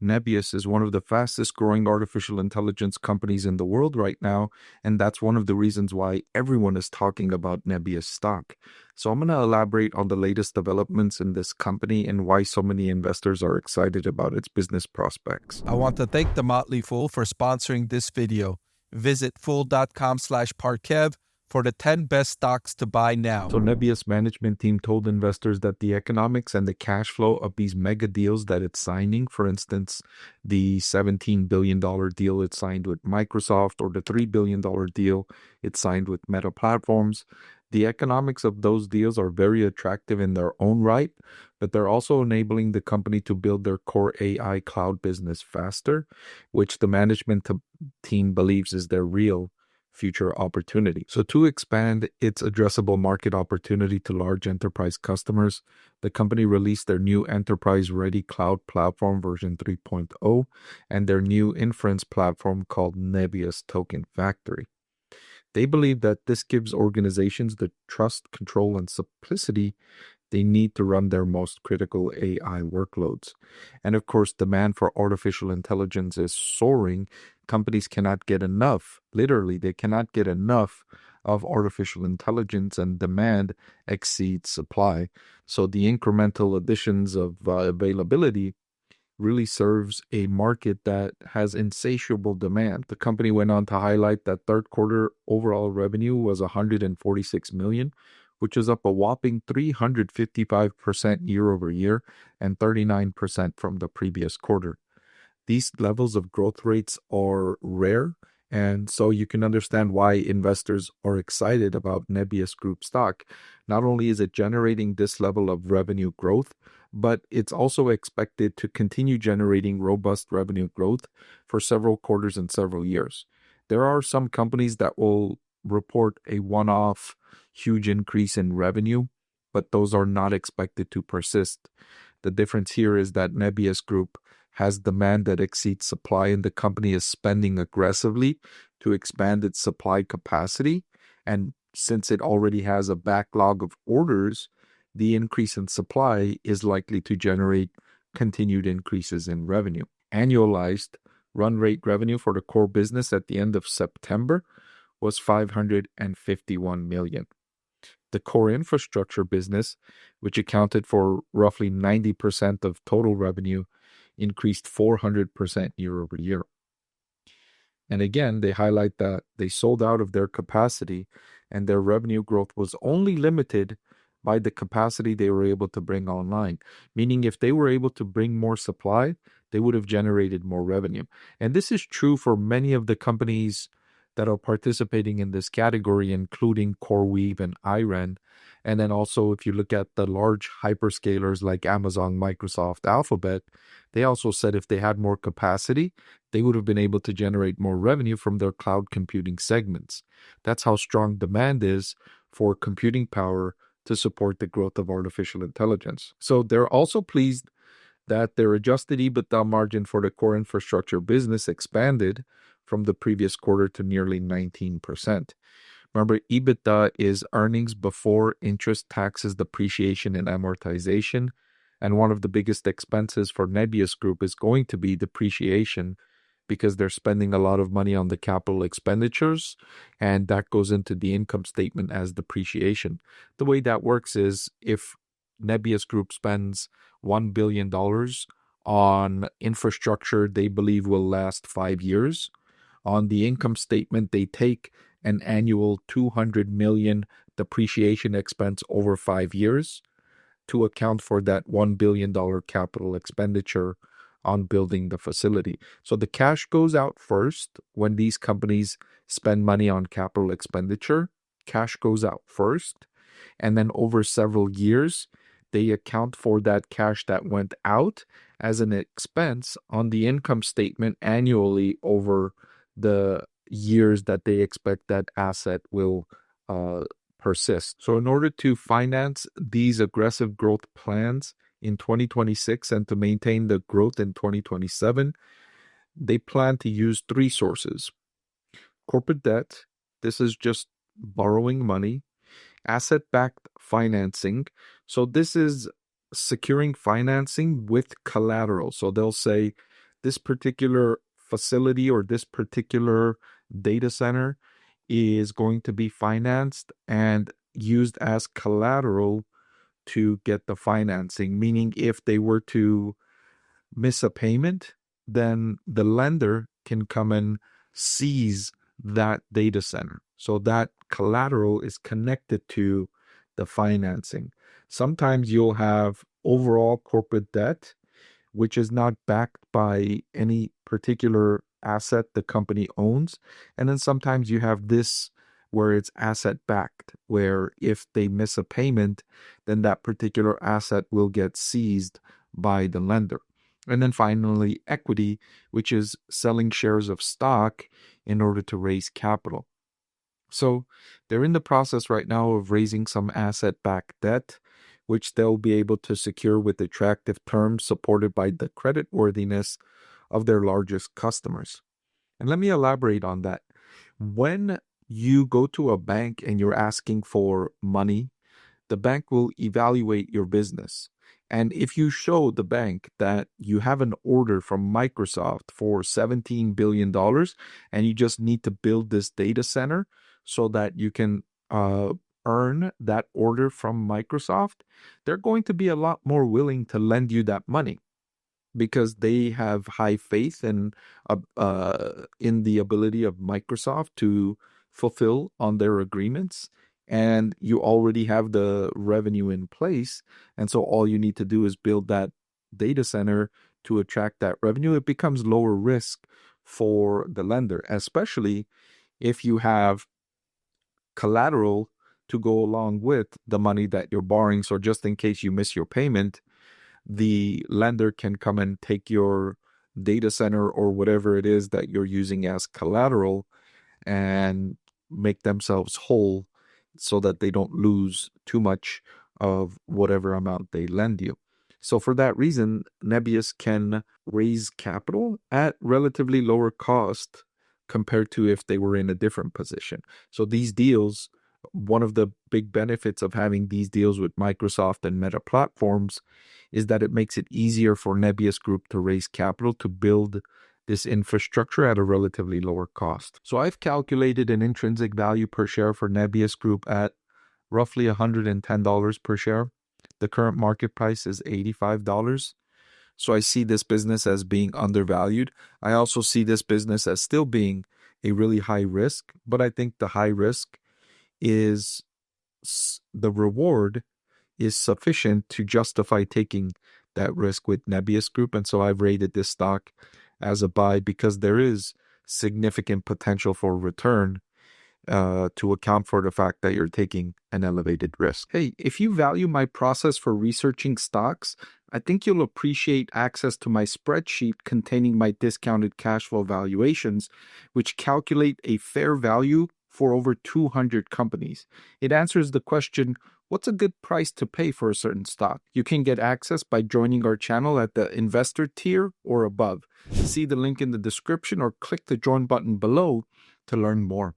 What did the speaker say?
Nebius is one of the fastest growing artificial intelligence companies in the world right now, and that's one of the reasons why everyone is talking about Nebius stock. So I'm going to elaborate on the latest developments in this company and why so many investors are excited about its business prospects. I want to thank The Motley Fool for sponsoring this video. Visit fool.com/Parkev for the 10 best stocks to buy now. So Nebius management team told investors that the economics and the cash flow of these mega deals that it's signing, for instance, the $17 billion deal it signed with Microsoft or the $3 billion deal it signed with Meta Platforms, the economics of those deals are very attractive in their own right, but they're also enabling the company to build their core AI cloud business faster, which the management team believes is their real future opportunity. So to expand its addressable market opportunity to large enterprise customers, the company released their new enterprise-ready cloud platform version 3.0 and their new inference platform called Nebius Token Factory. They believe that this gives organizations the trust, control, and simplicity they need to run their most critical AI workloads. And of course, demand for artificial intelligence is soaring. Companies cannot get enough, literally, they cannot get enough of artificial intelligence, and demand exceeds supply. So the incremental additions of availability really serves a market that has insatiable demand. The company went on to highlight that third quarter overall revenue was $146 million, which is up a whopping 355% year over year and 39% from the previous quarter. These levels of growth rates are rare, and so you can understand why investors are excited about Nebius Group stock. Not only is it generating this level of revenue growth, but it's also expected to continue generating robust revenue growth for several quarters and several years. There are some companies that will report a one-off huge increase in revenue, but those are not expected to persist. The difference here is that Nebius Group has demand that exceeds supply, and the company is spending aggressively to expand its supply capacity. And since it already has a backlog of orders, the increase in supply is likely to generate continued increases in revenue. Annualized run rate revenue for the core business at the end of September was $551 million. The core infrastructure business, which accounted for roughly 90% of total revenue, increased 400% year over year. And again, they highlight that they sold out of their capacity, and their revenue growth was only limited by the capacity they were able to bring online. Meaning, if they were able to bring more supply, they would have generated more revenue. And this is true for many of the companies that are participating in this category, including CoreWeave and IREN. And then also, if you look at the large hyperscalers like Amazon, Microsoft, Alphabet, they also said if they had more capacity, they would have been able to generate more revenue from their cloud computing segments. That's how strong demand is for computing power to support the growth of artificial intelligence. So they're also pleased that their adjusted EBITDA margin for the core infrastructure business expanded from the previous quarter to nearly 19%. Remember, EBITDA is earnings before interest, taxes, depreciation, and amortization. And one of the biggest expenses for Nebius Group is going to be depreciation, because they're spending a lot of money on the capital expenditures, and that goes into the income statement as depreciation. The way that works is if Nebius Group spends $1 billion on infrastructure they believe will last 5 years, on the income statement they take an annual $200 million depreciation expense over 5 years to account for that $1 billion capital expenditure on building the facility. So the cash goes out first when these companies spend money on capital expenditure. Cash goes out first, and then over several years, they account for that cash that went out as an expense on the income statement annually over the years that they expect that asset will persist. So in order to finance these aggressive growth plans in 2026 and to maintain the growth in 2027, they plan to use three sources: corporate debt, this is just borrowing money; asset-backed financing, so this is securing financing with collateral. So they'll say this particular facility or this particular data center is going to be financed and used as collateral to get the financing. Meaning, if they were to miss a payment, then the lender can come and seize that data center. So that collateral is connected to the financing. Sometimes you'll have overall corporate debt, which is not backed by any particular asset the company owns. And then sometimes you have this where it's asset backed, where if they miss a payment, then that particular asset will get seized by the lender. And then finally, equity, which is selling shares of stock in order to raise capital. So they're in the process right now of raising some asset-backed debt, which they'll be able to secure with attractive terms supported by the creditworthiness of their largest customers. And let me elaborate on that. When you go to a bank and you're asking for money, the bank will evaluate your business. And if you show the bank that you have an order from Microsoft for $17 billion and you just need to build this data center so that you can earn that order from Microsoft, they're going to be a lot more willing to lend you that money, because they have high faith in the ability of Microsoft to fulfill on their agreements, and you already have the revenue in place, and so all you need to do is build that data center to attract that revenue. It becomes lower risk for the lender, especially if you have collateral to go along with the money that you're borrowing. So just in case you miss your payment, the lender can come and take your data center or whatever it is that you're using as collateral and make themselves whole so that they don't lose too much of whatever amount they lend you. So for that reason, Nebius can raise capital at relatively lower cost compared to if they were in a different position. So these deals, one of the big benefits of having these deals with Microsoft and Meta Platforms is that it makes it easier for Nebius Group to raise capital to build this infrastructure at a relatively lower cost. So I've calculated an intrinsic value per share for Nebius Group at roughly $110 per share. The current market price is $85. So I see this business as being undervalued. I also see this business as still being a really high risk, but I think the high risk is the reward is sufficient to justify taking that risk with Nebius Group. And so I've rated this stock as a buy because there is significant potential for return to account for the fact that you're taking an elevated risk. Hey, if you value my process for researching stocks, I think you'll appreciate access to my spreadsheet containing my discounted cash flow valuations, which calculate a fair value for over 200 companies. It answers the question, what's a good price to pay for a certain stock? You can get access by joining our channel at the investor tier or above. See the link in the description or click the join button below to learn more.